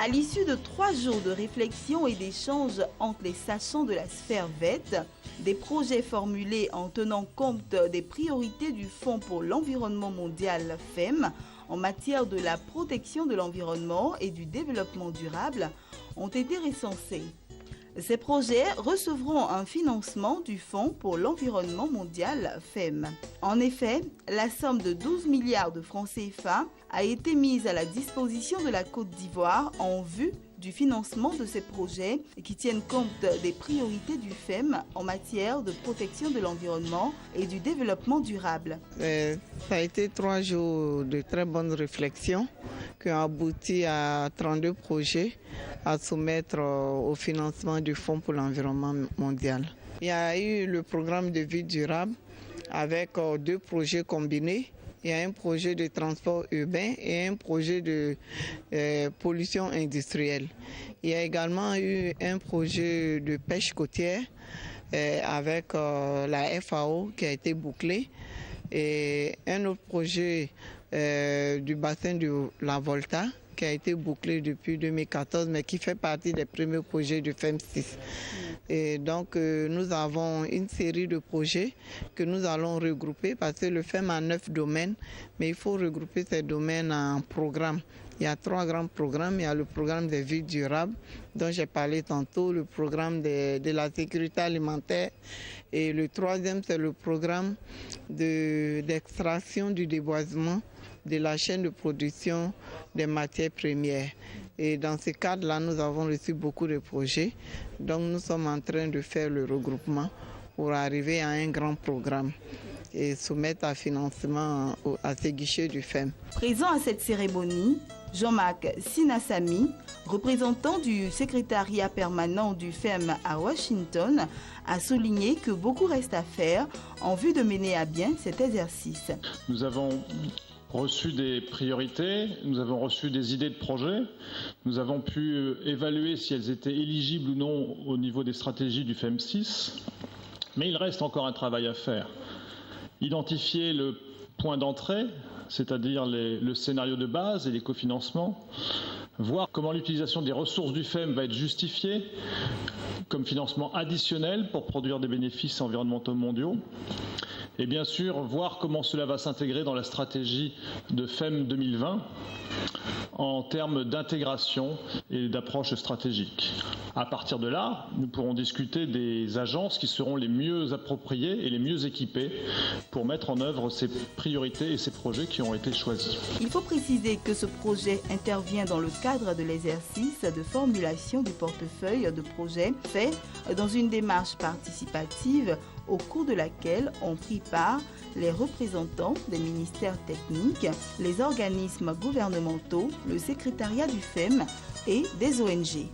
À l'issue de 3 jours de réflexion et d'échanges entre les sachants de la sphère VET, des projets formulés en tenant compte des priorités du Fonds pour l'environnement mondial FEM en matière de la protection de l'environnement et du développement durable ont été recensés. Ces projets recevront un financement du Fonds pour l'environnement mondial FEM. En effet, la somme de 12 milliards de francs CFA a été mise à la disposition de la Côte d'Ivoire en vue du financement de ces projets qui tiennent compte des priorités du FEM en matière de protection de l'environnement et du développement durable. Ça a été 3 jours de très bonnes réflexions qui ont abouti à 32 projets à soumettre au financement du Fonds pour l'environnement mondial. Il y a eu le programme de vie durable avec 2 projets combinés. Il y a un projet de transport urbain et un projet de pollution industrielle. Il y a également eu un projet de pêche côtière avec la FAO qui a été bouclé et un autre projet du bassin de la Volta qui a été bouclé depuis 2014 mais qui fait partie des premiers projets du FEM6. Et donc nous avons une série de projets que nous allons regrouper parce que le FEM a 9 domaines, mais il faut regrouper ces domaines en programmes. Il y a 3 grands programmes. Il y a le programme des villes durables dont j'ai parlé tantôt, le programme de la sécurité alimentaire et le 3e c'est le programme d'extraction du déboisement de la chaîne de production des matières premières. Et dans ce cadre-là, nous avons reçu beaucoup de projets. Donc nous sommes en train de faire le regroupement pour arriver à un grand programme et soumettre à financement à ces guichets du FEM. Présent à cette cérémonie, Jean-Marc Sinassami, représentant du secrétariat permanent du FEM à Washington, a souligné que beaucoup reste à faire en vue de mener à bien cet exercice. Nous avons reçu des priorités, nous avons reçu des idées de projets, nous avons pu évaluer si elles étaient éligibles ou non au niveau des stratégies du FEM6, mais il reste encore un travail à faire. Identifier le point d'entrée, c'est-à-dire le scénario de base et les cofinancements, voir comment l'utilisation des ressources du FEM va être justifiée comme financement additionnel pour produire des bénéfices environnementaux mondiaux. Et bien sûr, voir comment cela va s'intégrer dans la stratégie de FEM 2020 en termes d'intégration et d'approche stratégique. À partir de là, nous pourrons discuter des agences qui seront les mieux appropriées et les mieux équipées pour mettre en œuvre ces priorités et ces projets qui ont été choisis. Il faut préciser que ce projet intervient dans le cadre de l'exercice de formulation du portefeuille de projet fait dans une démarche participative au cours de laquelle ont pris part les représentants des ministères techniques, les organismes gouvernementaux, le secrétariat du FEM et des ONG.